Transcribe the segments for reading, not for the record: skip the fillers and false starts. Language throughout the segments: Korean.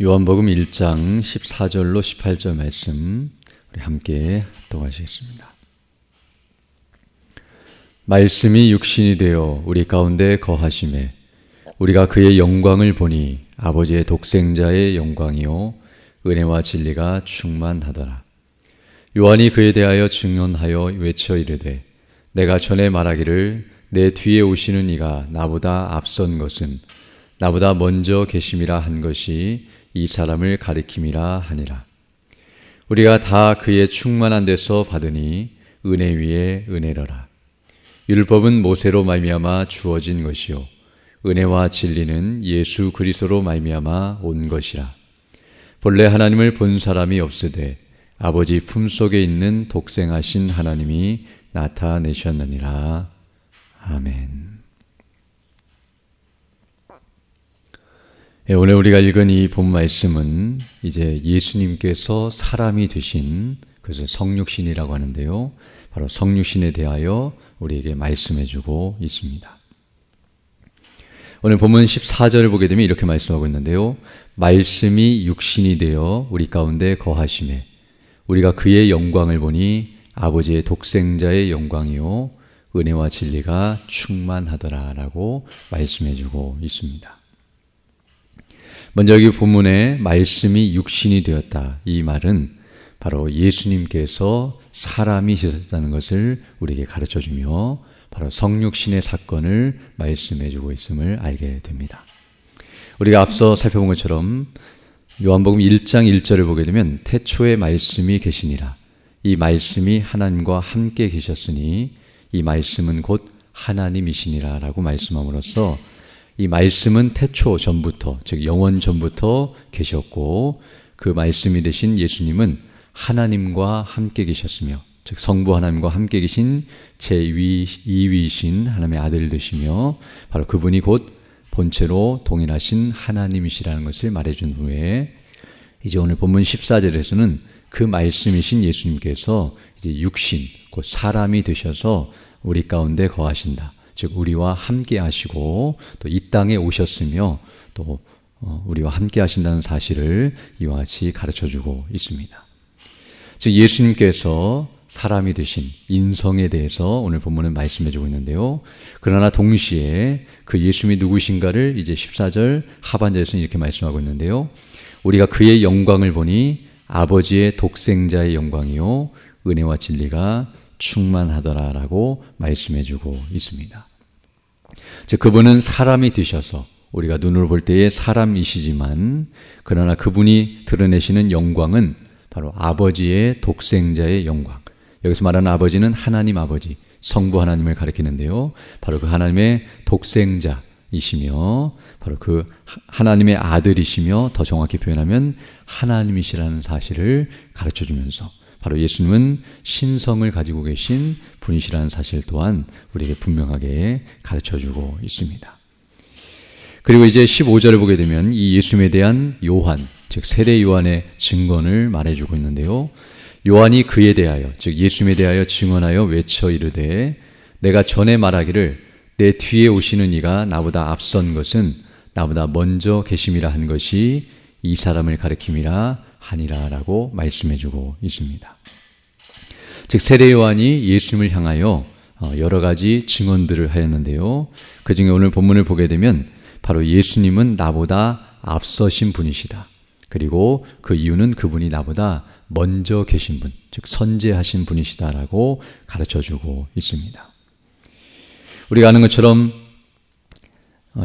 요한복음 1장 14절로 18절 말씀 우리 함께 합독하시겠습니다. 말씀이 육신이 되어 우리 가운데 거하심에 우리가 그의 영광을 보니 아버지의 독생자의 영광이요 은혜와 진리가 충만하더라. 요한이 그에 대하여 증언하여 외쳐 이르되 내가 전에 말하기를 내 뒤에 오시는 이가 나보다 앞선 것은 나보다 먼저 계심이라 한 것이 이 사람을 가리킴이라 하니라. 우리가 다 그의 충만한 데서 받으니 은혜 위에 은혜로라. 율법은 모세로 말미암아 주어진 것이요 은혜와 진리는 예수 그리스도로 말미암아 온 것이라. 본래 하나님을 본 사람이 없으되 아버지 품속에 있는 독생하신 하나님이 나타내셨느니라. 아멘. 오늘 우리가 읽은 이 본 말씀은 이제 예수님께서 사람이 되신, 그래서 성육신이라고 하는데요, 바로 성육신에 대하여 우리에게 말씀해주고 있습니다. 오늘 본문 14절을 보게 되면 이렇게 말씀하고 있는데요, 말씀이 육신이 되어 우리 가운데 거하심에 우리가 그의 영광을 보니 아버지의 독생자의 영광이요 은혜와 진리가 충만하더라 라고 말씀해주고 있습니다. 먼저 여기 본문에 말씀이 육신이 되었다, 이 말은 바로 예수님께서 사람이 되셨다는 것을 우리에게 가르쳐주며 바로 성육신의 사건을 말씀해주고 있음을 알게 됩니다. 우리가 앞서 살펴본 것처럼 요한복음 1장 1절을 보게 되면 태초에 말씀이 계시니라, 이 말씀이 하나님과 함께 계셨으니 이 말씀은 곧 하나님이시니라 라고 말씀함으로써 이 말씀은 태초 전부터, 즉 영원 전부터 계셨고 그 말씀이 되신 예수님은 하나님과 함께 계셨으며, 즉 성부 하나님과 함께 계신 제2위이신 하나님의 아들 되시며 바로 그분이 곧 본체로 동일하신 하나님이시라는 것을 말해준 후에 이제 오늘 본문 14절에서는 그 말씀이신 예수님께서 이제 육신, 곧 사람이 되셔서 우리 가운데 거하신다, 즉 우리와 함께 하시고 또 이 땅에 오셨으며 또 우리와 함께 하신다는 사실을 이와 같이 가르쳐주고 있습니다. 즉 예수님께서 사람이 되신 인성에 대해서 오늘 본문은 말씀해주고 있는데요, 그러나 동시에 그 예수님이 누구신가를 이제 14절 하반절에서는 이렇게 말씀하고 있는데요, 우리가 그의 영광을 보니 아버지의 독생자의 영광이요 은혜와 진리가 충만하더라 라고 말씀해주고 있습니다. 즉 그분은 사람이 되셔서 우리가 눈으로 볼 때의 사람이시지만 그러나 그분이 드러내시는 영광은 바로 아버지의 독생자의 영광, 여기서 말하는 아버지는 하나님 아버지, 성부 하나님을 가리키는데요, 바로 그 하나님의 독생자이시며 바로 그 하나님의 아들이시며 더 정확히 표현하면 하나님이시라는 사실을 가르쳐주면서 바로 예수님은 신성을 가지고 계신 분이시라는 사실 또한 우리에게 분명하게 가르쳐주고 있습니다. 그리고 이제 15절을 보게 되면 이 예수님에 대한 요한, 즉 세례 요한의 증언을 말해주고 있는데요, 요한이 그에 대하여, 즉 예수님에 대하여 증언하여 외쳐 이르되 내가 전에 말하기를 내 뒤에 오시는 이가 나보다 앞선 것은 나보다 먼저 계심이라 한 것이 이 사람을 가리킴이라 하니라 라고 말씀해주고 있습니다. 즉 세례 요한이 예수님을 향하여 여러 가지 증언들을 하였는데요, 그 중에 오늘 본문을 보게 되면 바로 예수님은 나보다 앞서신 분이시다, 그리고 그 이유는 그분이 나보다 먼저 계신 분, 즉 선제하신 분이시다라고 가르쳐주고 있습니다. 우리가 아는 것처럼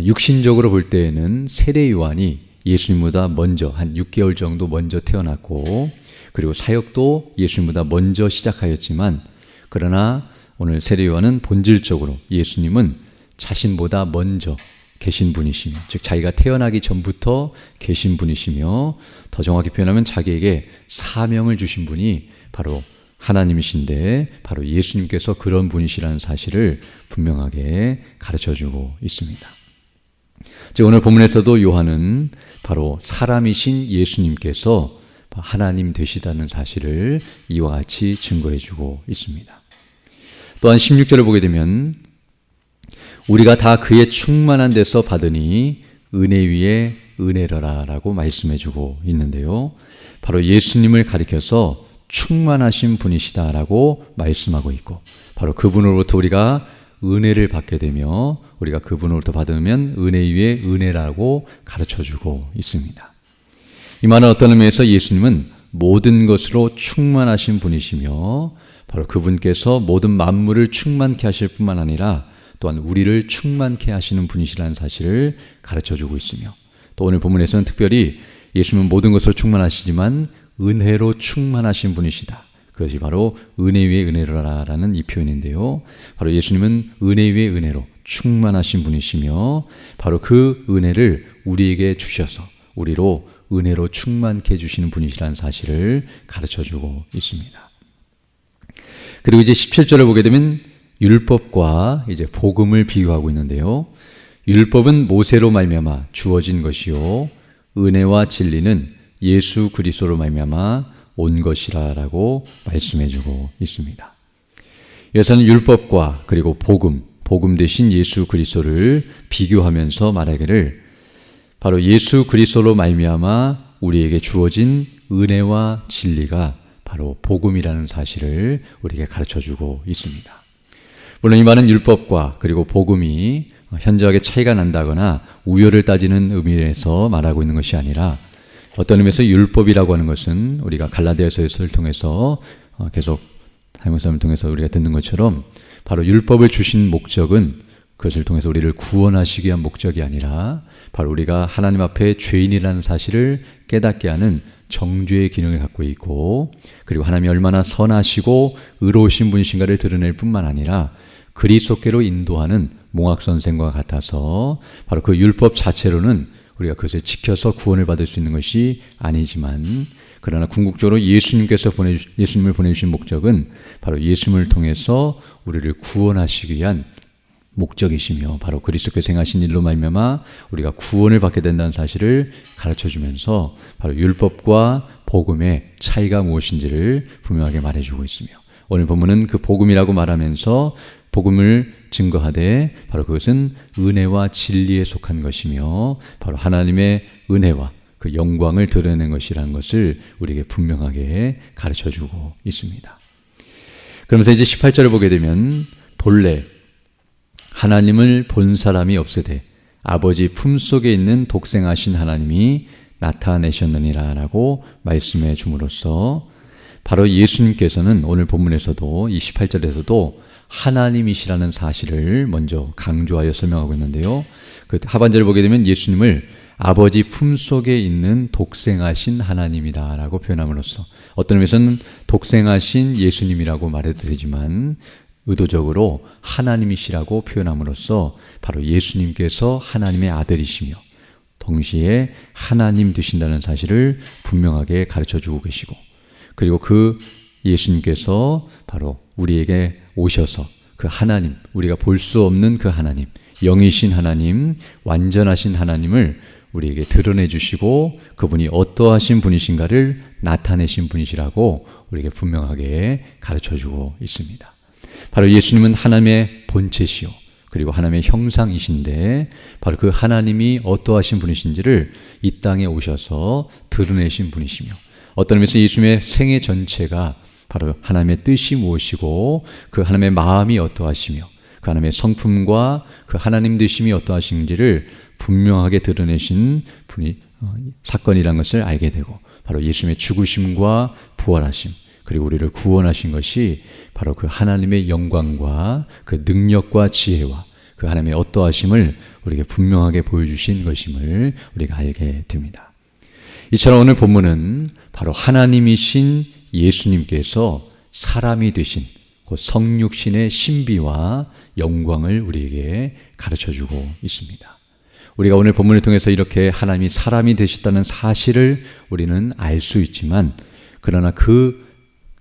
육신적으로 볼 때에는 세례 요한이 예수님보다 먼저 한 6개월 정도 먼저 태어났고 그리고 사역도 예수님보다 먼저 시작하였지만 그러나 오늘 세례 요한은 본질적으로 예수님은 자신보다 먼저 계신 분이시며, 즉 자기가 태어나기 전부터 계신 분이시며 더 정확히 표현하면 자기에게 사명을 주신 분이 바로 하나님이신데 바로 예수님께서 그런 분이시라는 사실을 분명하게 가르쳐주고 있습니다. 즉 오늘 본문에서도 요한은 바로 사람이신 예수님께서 하나님 되시다는 사실을 이와 같이 증거해주고 있습니다. 또한 16절을 보게 되면 우리가 다 그의 충만한 데서 받으니 은혜 위에 은혜로라라고 말씀해주고 있는데요. 바로 예수님을 가리켜서 충만하신 분이시다라고 말씀하고 있고, 바로 그분으로부터 우리가 은혜를 받게 되며 우리가 그분으로부터 받으면 은혜 위에 은혜라고 가르쳐주고 있습니다. 이 말은 어떤 의미에서 예수님은 모든 것으로 충만하신 분이시며 바로 그분께서 모든 만물을 충만케 하실 뿐만 아니라 또한 우리를 충만케 하시는 분이시라는 사실을 가르쳐주고 있으며, 또 오늘 본문에서는 특별히 예수님은 모든 것으로 충만하시지만 은혜로 충만하신 분이시다. 그것이 바로 은혜 위에 은혜로라라는 이 표현인데요. 바로 예수님은 은혜 위에 은혜로 충만하신 분이시며 바로 그 은혜를 우리에게 주셔서 우리로 은혜로 충만케 해주시는 분이시라는 사실을 가르쳐주고 있습니다. 그리고 이제 17절을 보게 되면 율법과 이제 복음을 비유하고 있는데요. 율법은 모세로 말미암아 주어진 것이요 은혜와 진리는 예수 그리스도로 말미암아 온 것이라라고 말씀해주고 있습니다. 여기서는 율법과 그리고 복음 대신 예수 그리스도를 비교하면서 말하기를 바로 예수 그리스도로 말미암아 우리에게 주어진 은혜와 진리가 바로 복음이라는 사실을 우리에게 가르쳐주고 있습니다. 물론 이 말은 율법과 그리고 복음이 현저하게 차이가 난다거나 우열을 따지는 의미에서 말하고 있는 것이 아니라, 어떤 의미에서 율법이라고 하는 것은 우리가 갈라디아서를 통해서 계속 사무엘을 통해서 우리가 듣는 것처럼 바로 율법을 주신 목적은 그것을 통해서 우리를 구원하시기 위한 목적이 아니라 바로 우리가 하나님 앞에 죄인이라는 사실을 깨닫게 하는 정죄의 기능을 갖고 있고, 그리고 하나님이 얼마나 선하시고 의로우신 분이신가를 드러낼 뿐만 아니라 그리스도께로 인도하는 몽학선생과 같아서 바로 그 율법 자체로는 우리가 그것을 지켜서 구원을 받을 수 있는 것이 아니지만, 그러나 궁극적으로 예수님을 보내주신 목적은 바로 예수님을 통해서 우리를 구원하시기 위한 목적이시며 바로 그리스도께서 행하신 일로 말미암아 우리가 구원을 받게 된다는 사실을 가르쳐주면서 바로 율법과 복음의 차이가 무엇인지를 분명하게 말해주고 있으며, 오늘 본문은 그 복음이라고 말하면서 복음을 증거하되 바로 그것은 은혜와 진리에 속한 것이며 바로 하나님의 은혜와 그 영광을 드러내는 것이라는 것을 우리에게 분명하게 가르쳐주고 있습니다. 그러면서 이제 18절을 보게 되면 본래 하나님을 본 사람이 없으되 아버지 품속에 있는 독생하신 하나님이 나타내셨느니라 라고 말씀해 줌으로써 바로 예수님께서는 오늘 본문에서도 이 18절에서도 하나님이시라는 사실을 먼저 강조하여 설명하고 있는데요. 그 하반절을 보게 되면 예수님을 아버지 품속에 있는 독생하신 하나님이다 라고 표현함으로써 어떤 의미에서는 독생하신 예수님이라고 말해도 되지만 의도적으로 하나님이시라고 표현함으로써 바로 예수님께서 하나님의 아들이시며 동시에 하나님 되신다는 사실을 분명하게 가르쳐주고 계시고, 그리고 그 예수님께서 바로 우리에게 오셔서 그 하나님, 우리가 볼 수 없는 그 하나님, 영이신 하나님, 완전하신 하나님을 우리에게 드러내 주시고 그분이 어떠하신 분이신가를 나타내신 분이시라고 우리에게 분명하게 가르쳐주고 있습니다. 바로 예수님은 하나님의 본체시요 그리고 하나님의 형상이신데 바로 그 하나님이 어떠하신 분이신지를 이 땅에 오셔서 드러내신 분이시며, 어떤 의미에서 예수님의 생애 전체가 바로 하나님의 뜻이 무엇이고 그 하나님의 마음이 어떠하시며 그 하나님의 성품과 그 하나님 되심이 어떠하신지를 분명하게 드러내신 분이 사건이라는 것을 알게 되고, 바로 예수님의 죽으심과 부활하심 그리고 우리를 구원하신 것이 바로 그 하나님의 영광과 그 능력과 지혜와 그 하나님의 어떠하심을 우리에게 분명하게 보여주신 것임을 우리가 알게 됩니다. 이처럼 오늘 본문은 바로 하나님이신 예수님께서 사람이 되신 그 성육신의 신비와 영광을 우리에게 가르쳐주고 있습니다. 우리가 오늘 본문을 통해서 이렇게 하나님이 사람이 되셨다는 사실을 우리는 알 수 있지만, 그러나 그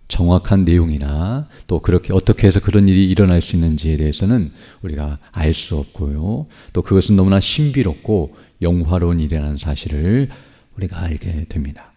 정확한 내용이나 또 그렇게 어떻게 해서 그런 일이 일어날 수 있는지에 대해서는 우리가 알 수 없고요. 또 그것은 너무나 신비롭고 영화로운 일이라는 사실을 우리가 알게 됩니다.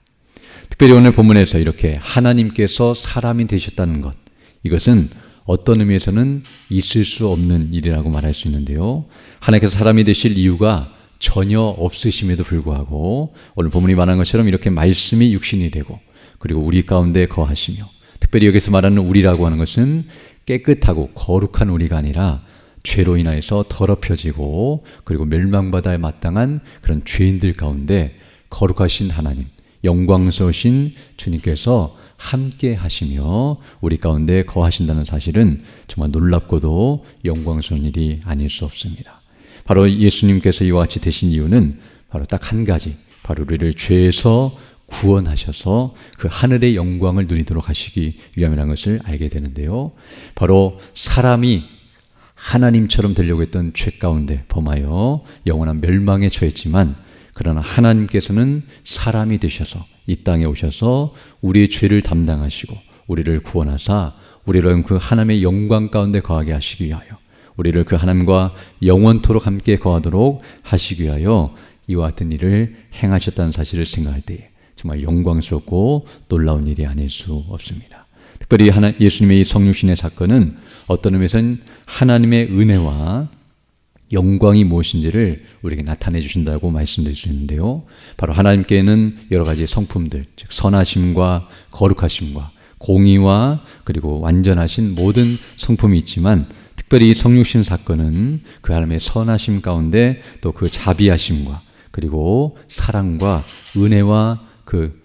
특별히 오늘 본문에서 이렇게 하나님께서 사람이 되셨다는 것, 이것은 어떤 의미에서는 있을 수 없는 일이라고 말할 수 있는데요. 하나님께서 사람이 되실 이유가 전혀 없으심에도 불구하고 오늘 본문이 말하는 것처럼 이렇게 말씀이 육신이 되고 그리고 우리 가운데 거하시며, 특별히 여기서 말하는 우리라고 하는 것은 깨끗하고 거룩한 우리가 아니라 죄로 인하여서 더럽혀지고 그리고 멸망받아야 마땅한 그런 죄인들 가운데 거룩하신 하나님, 영광스러우신 주님께서 함께 하시며 우리 가운데 거하신다는 사실은 정말 놀랍고도 영광스러운 일이 아닐 수 없습니다. 바로 예수님께서 이와 같이 되신 이유는 바로 딱 한 가지, 바로 우리를 죄에서 구원하셔서 그 하늘의 영광을 누리도록 하시기 위함이라는 것을 알게 되는데요. 바로 사람이 하나님처럼 되려고 했던 죄 가운데 범하여 영원한 멸망에 처했지만, 그러나 하나님께서는 사람이 되셔서 이 땅에 오셔서 우리의 죄를 담당하시고 우리를 구원하사 우리를 그 하나님의 영광 가운데 거하게 하시기 위하여, 우리를 그 하나님과 영원토록 함께 거하도록 하시기 위하여 이와 같은 일을 행하셨다는 사실을 생각할 때에 정말 영광스럽고 놀라운 일이 아닐 수 없습니다. 특별히 예수님의 이 성육신의 사건은 어떤 의미에서는 하나님의 은혜와 영광이 무엇인지를 우리에게 나타내 주신다고 말씀드릴 수 있는데요. 바로 하나님께는 여러 가지 성품들, 즉 선하심과 거룩하심과 공의와 그리고 완전하신 모든 성품이 있지만, 특별히 이 성육신 사건은 그 하나님의 선하심 가운데 또 그 자비하심과 그리고 사랑과 은혜와 그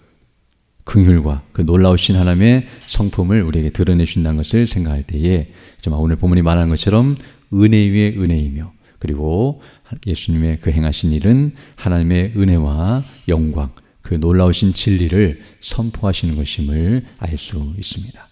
긍휼과 그 놀라우신 하나님의 성품을 우리에게 드러내 주신다는 것을 생각할 때에 정말 오늘 본문이 말하는 것처럼 은혜 위에 은혜이며, 그리고 예수님의 그 행하신 일은 하나님의 은혜와 영광, 그 놀라우신 진리를 선포하시는 것임을 알 수 있습니다.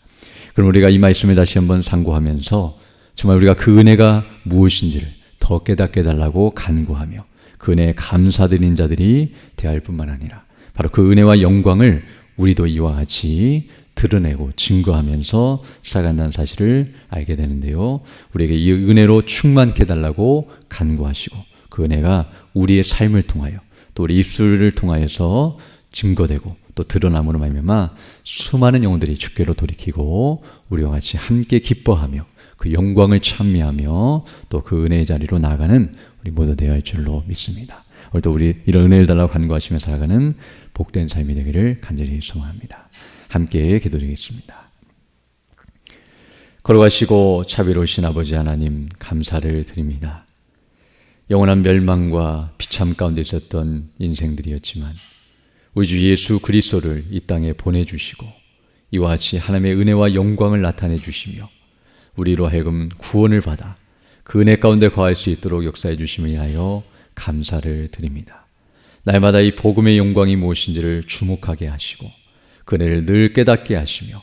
그럼 우리가 이 말씀을 다시 한번 상고하면서 정말 우리가 그 은혜가 무엇인지를 더 깨닫게 해달라고 간구하며 그 은혜에 감사드리는 자들이 되어야 할 뿐만 아니라 바로 그 은혜와 영광을 우리도 이와 같이 드러내고 증거하면서 살아간다는 사실을 알게 되는데요. 우리에게 이 은혜로 충만케 해달라고 간구하시고 그 은혜가 우리의 삶을 통하여 또 우리 입술을 통하여서 증거되고 또 드러남으로 말미암아 수많은 영혼들이 주께로 돌이키고 우리와 같이 함께 기뻐하며 그 영광을 찬미하며 또 그 은혜의 자리로 나아가는 우리 모두 되어야 할 줄로 믿습니다. 오늘도 우리 이런 은혜를 달라고 간구하시며 살아가는 복된 삶이 되기를 간절히 소망합니다. 함께 기도드리겠습니다. 걸어가시고 자비로우신 아버지 하나님, 감사를 드립니다. 영원한 멸망과 비참 가운데 있었던 인생들이었지만 우리 주 예수 그리스도를 이 땅에 보내주시고 이와 같이 하나님의 은혜와 영광을 나타내 주시며 우리로 하여금 구원을 받아 그 은혜 가운데 거할 수 있도록 역사해 주심을 인하여 감사를 드립니다. 날마다 이 복음의 영광이 무엇인지를 주목하게 하시고 그 은혜를 늘 깨닫게 하시며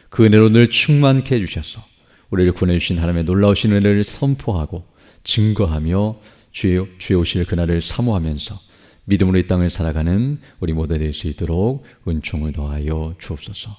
그 은혜로 늘 충만케 해주셔서 우리를 구원해 주신 하나님의 놀라우신 은혜를 선포하고 증거하며 주의 오실 그날을 사모하면서 믿음으로 이 땅을 살아가는 우리 모두 될 수 있도록 은총을 더하여 주옵소서.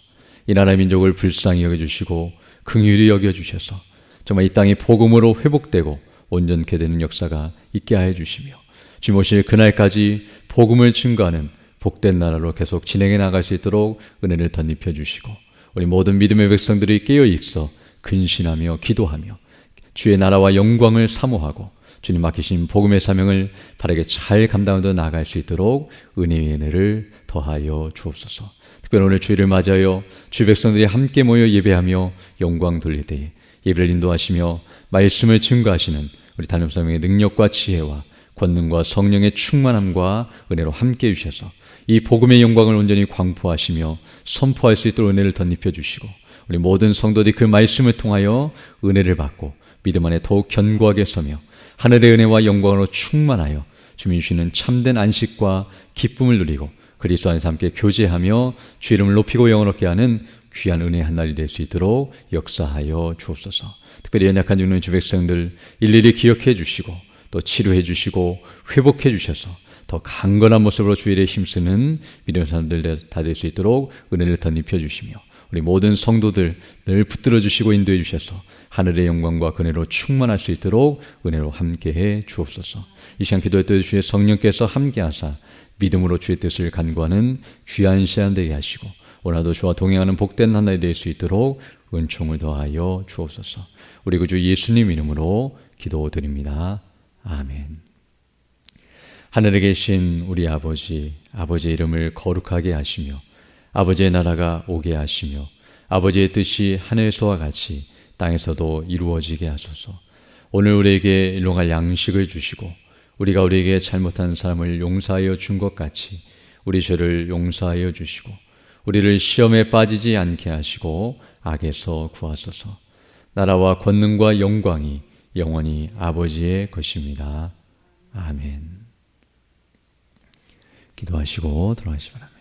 이 나라의 민족을 불쌍히 여겨주시고 긍휼히 여겨주셔서 정말 이 땅이 복음으로 회복되고 온전케 되는 역사가 있게 하여 주시며 주님 오실 그날까지 복음을 증거하는 복된 나라로 계속 진행해 나갈 수 있도록 은혜를 덧입혀 주시고 우리 모든 믿음의 백성들이 깨어 있어 근신하며 기도하며 주의 나라와 영광을 사모하고 주님 맡기신 복음의 사명을 바르게 잘 감당하며 나아갈 수 있도록 은혜의 은혜를 더하여 주옵소서. 특별히 오늘 주일을 맞이하여 주의 백성들이 함께 모여 예배하며 영광 돌릴 때에 예배를 인도하시며 말씀을 증거하시는 우리 단임사명의 능력과 지혜와 권능과 성령의 충만함과 은혜로 함께 해주셔서 이 복음의 영광을 온전히 광포하시며 선포할 수 있도록 은혜를 덧입혀 주시고 우리 모든 성도들이 그 말씀을 통하여 은혜를 받고 믿음 안에 더욱 견고하게 서며 하늘의 은혜와 영광으로 충만하여 주님 주시는 참된 안식과 기쁨을 누리고 그리스도 안에서 함께 교제하며 주 이름을 높이고 영원롭게 하는 귀한 은혜의 한 날이 될 수 있도록 역사하여 주옵소서. 특별히 연약한 죽는 주 백성들 일일이 기억해 주시고 또 치료해 주시고 회복해 주셔서 더 강건한 모습으로 주 일에 힘쓰는 믿음의 사람들 다 될 수 있도록 은혜를 덧입혀 주시며 우리 모든 성도들 늘 붙들어 주시고 인도해 주셔서 하늘의 영광과 은혜로 충만할 수 있도록 은혜로 함께해 주옵소서. 이 시간 기도할 때 주의 성령께서 함께하사 믿음으로 주의 뜻을 간구하는 귀한 시간 되게 하시고 오늘도 주와 동행하는 복된 한 날이 될 수 있도록 은총을 더하여 주옵소서. 우리 구주 예수님 이름으로 기도드립니다. 아멘. 하늘에 계신 우리 아버지, 아버지의 이름을 거룩하게 하시며 아버지의 나라가 오게 하시며 아버지의 뜻이 하늘에서와 같이 땅에서도 이루어지게 하소서. 오늘 우리에게 일용할 양식을 주시고 우리가 우리에게 잘못한 사람을 용서하여 준 것 같이 우리 죄를 용서하여 주시고 우리를 시험에 빠지지 않게 하시고 악에서 구하소서. 나라와 권능과 영광이 영원히 아버지의 것입니다. 아멘. 기도하시고 들어가시 바랍니다.